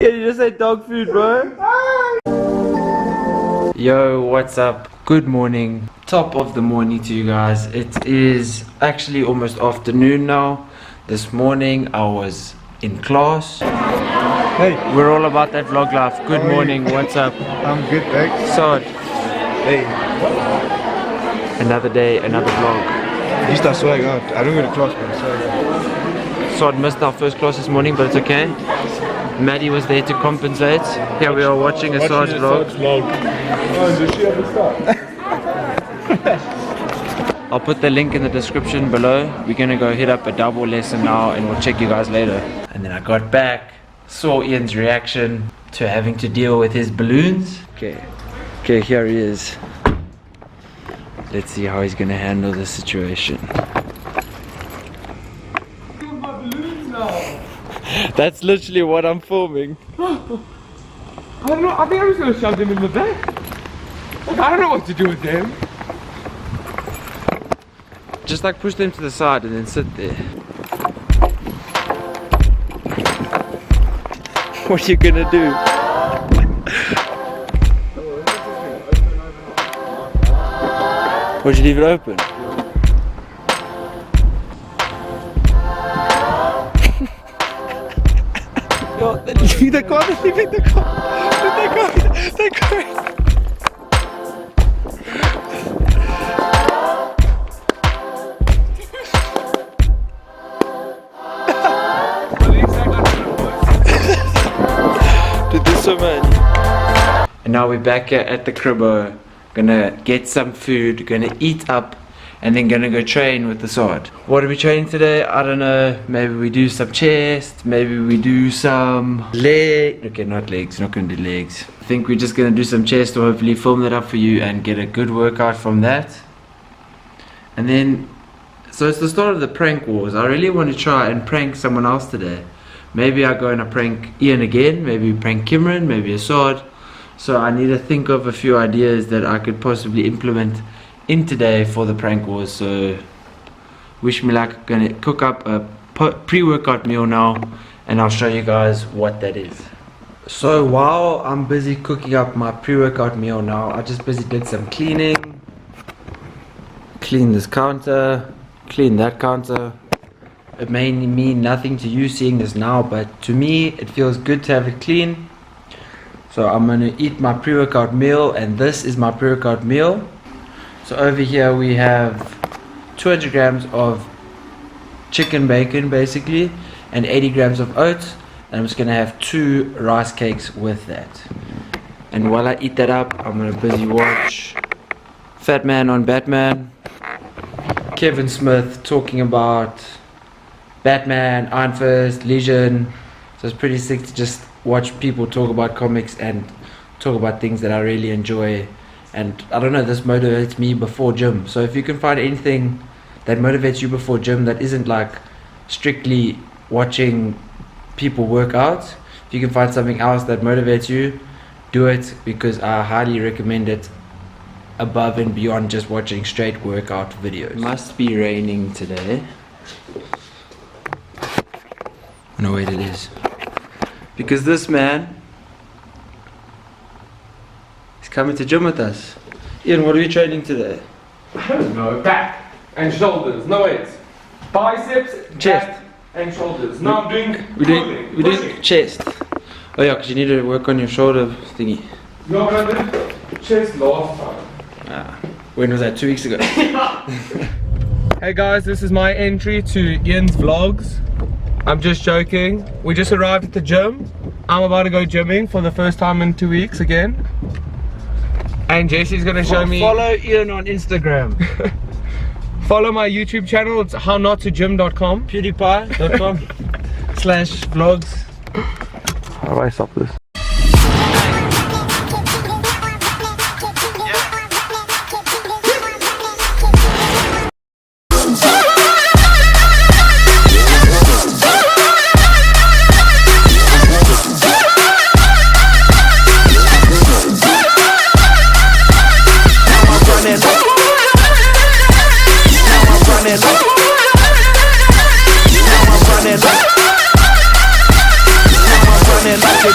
Yeah, you just said dog food, bro. Yo, what's up? Good morning. Top of the morning to you guys. It is actually almost afternoon now. This morning I was in class. Hey, We're all about that vlog life. Good morning, what's up? I'm good, thanks. Sod. Hey, Another day, another vlog. you start swearing out. I don't go to class, man. Sorry. Sod missed our first class this morning, but it's okay. Maddie was there to compensate. Here we are watching a Sod vlog. I'll put the link in the description below. We're gonna go hit up a double lesson now and we'll check you guys later. And then I got back, saw Ian's reaction to having to deal with his balloons. Okay, here he is. Let's see how he's gonna handle the situation. That's literally what I'm filming. I don't know, I think I was gonna shove them in the back. Like, I don't know what to do with them. Just like push them to the side and then sit there. What are you gonna do? Would you leave it open? Leave the car, leave the car. The car. So much. And now we're back here at the cribbo, gonna get some food, gonna eat up, and then gonna go train with the sword. What are we training today? I don't know. Maybe we do some chest, maybe we do some leg. Okay, not legs, not gonna do legs. I think we're just gonna do some chest, or hopefully film that up for you and get a good workout from that. And then, so it's the start of the prank wars. I really want to try and prank someone else today. Maybe I go and I prank Iain again, maybe prank Kimran, maybe Assad. So I need to think of a few ideas that I could possibly implement in today for the prank wars. So wish me luck. Gonna cook up a pre-workout meal now and I'll show you guys what that is. So while I'm busy cooking up my pre-workout meal now, I just busy did some cleaning. Clean this counter, clean that counter. It may mean nothing to you seeing this now, but to me it feels good to have it clean. So I'm going to eat my pre-workout meal, and this is my pre-workout meal. So over here we have 200 grams of chicken bacon basically, and 80 grams of oats, and I'm just going to have 2 rice cakes with that. And while I eat that up, I'm going to busy watch Fat Man on Batman, Kevin Smith talking about Batman, Iron Fist, Legion. So it's pretty sick to just watch people talk about comics and talk about things that I really enjoy. And I don't know, this motivates me before gym. So if you can find anything that motivates you before gym that isn't like strictly watching people work out, if you can find something else that motivates you, do it, because I highly recommend it above and beyond just watching straight workout videos. It must be raining today. No, wait, it is. Because this man is coming to gym with us. Ian, what are we training today? I don't know, back and shoulders, no weights. Biceps, chest, back and shoulders. No, I'm doing we're doing chest. Oh yeah, because you need to work on your shoulder thingy. No, but I did chest last time. Ah, when was that? 2 weeks ago. Hey guys, this is my entry to Ian's vlogs. I'm just joking. We just arrived at the gym. I'm about to go gymming for the first time in 2 weeks again. And Jesse's gonna show me. Follow Ian on Instagram. Follow my YouTube channel. It's hownottojym.com. PewDiePie.com/vlogs. How do I stop this? Like a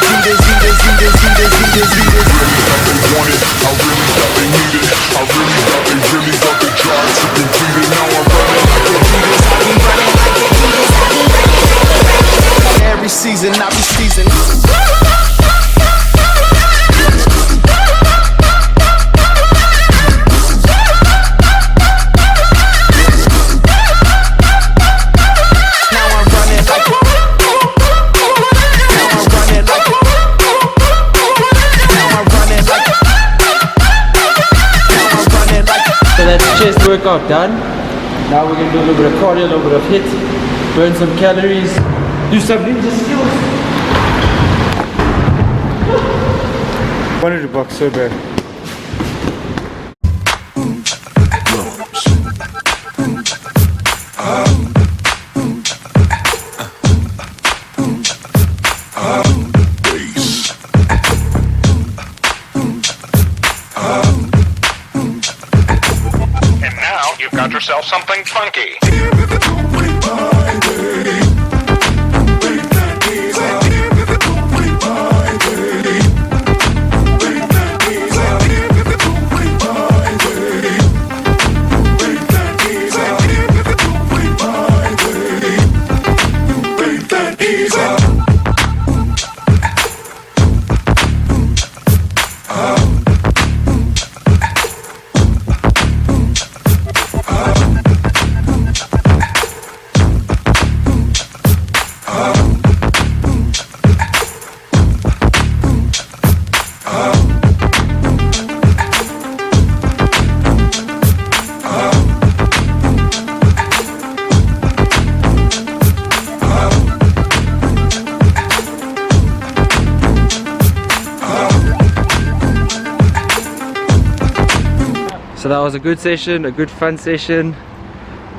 workout done. Now we're gonna do a little bit of cardio, a little bit of HIIT, burn some calories, do some ninja skills. I wanted to box so bad. And now you've got yourself something funky. So that was a good session, a good fun session.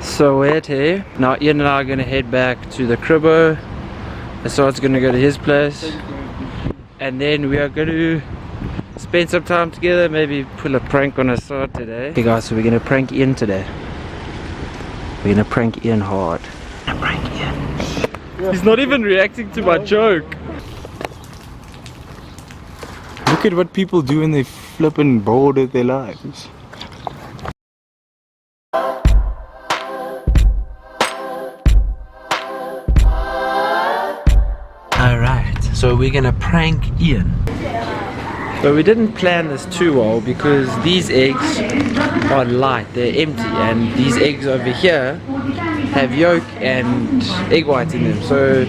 So hey, now Ian and I are gonna head back to the cribbo. Assad's gonna go to his place, and then we are gonna spend some time together, maybe pull a prank on Assad today. Okay guys, so we're gonna prank Ian today. We're gonna prank Ian hard. We're gonna prank Ian. He's not even reacting to my joke. Look at what people do when they flippin' bored with their lives. Alright, so we're gonna prank Ian. But we didn't plan this too well because these eggs are light, they're empty, and these eggs over here have yolk and egg whites in them, so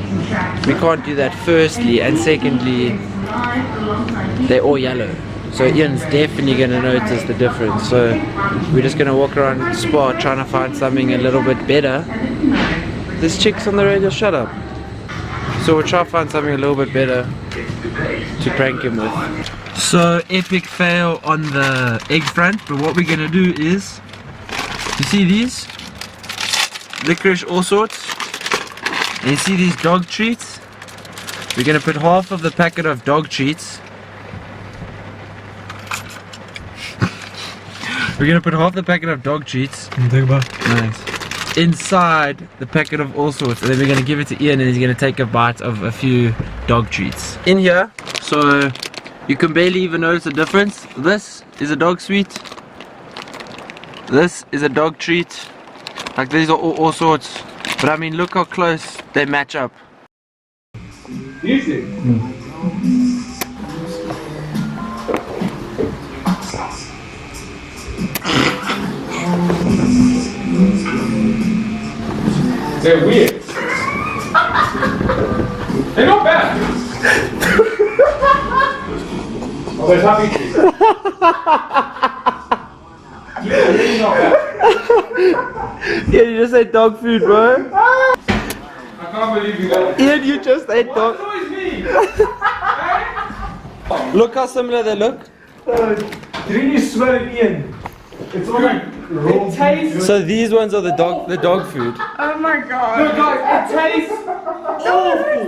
we can't do that firstly, and secondly they're all yellow, so Ian's definitely gonna notice the difference. So we're just gonna walk around Spa trying to find something a little bit better. This chick's on the radio, shut up. So we'll try to find something a little bit better to prank him with. So epic fail on the egg front, but what we're gonna do is, you see these? Licorice all sorts. And you see these dog treats? We're gonna put half of the packet of dog treats. We're gonna put half the packet of dog treats. Nice. Inside the packet of all sorts, and then we're gonna give it to Ian, and he's gonna take a bite of a few dog treats in here, so you can barely even notice the difference. This is a dog sweet, this is a dog treat, like these are all sorts, but I mean look how close they match up. Easy. They're weird. They're not bad. Oh, they're happy trees. Yeah, they're not bad. Ian, you just ate dog food, bro. I can't believe you got it. Ian, you just ate dog. What always me? Look how similar they look. Didn't you smell it, Ian? It's all like it tastes. So these ones are the dog food. Oh my god. No, guys, it tastes awful.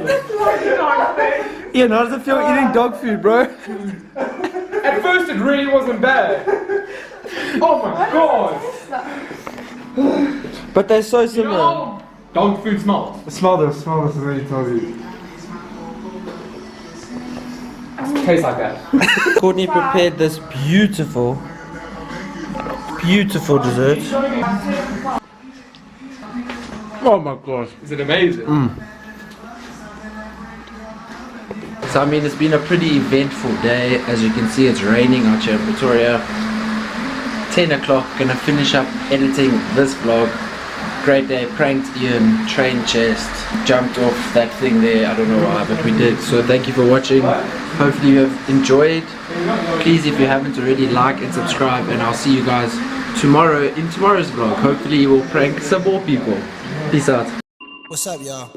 Ian, how does it feel eating dog food, bro? At first, it really wasn't bad. Oh my god. But they're so You similar. know how dog food smells? Smell this, is what he tells you. It tastes like that. Courtney prepared this beautiful dessert. Oh my gosh. Is it amazing? So I mean, it's been a pretty eventful day. As you can see, it's raining out here in Pretoria. 10 o'clock, gonna finish up editing this vlog. Great day, pranked Ian, train chest, jumped off that thing there, I don't know why, but we did. So thank you for watching. Hopefully you have enjoyed. Please, if you haven't already, like and subscribe, and I'll see you guys tomorrow, in tomorrow's vlog, hopefully we'll prank some more people. Peace out. What's up, y'all?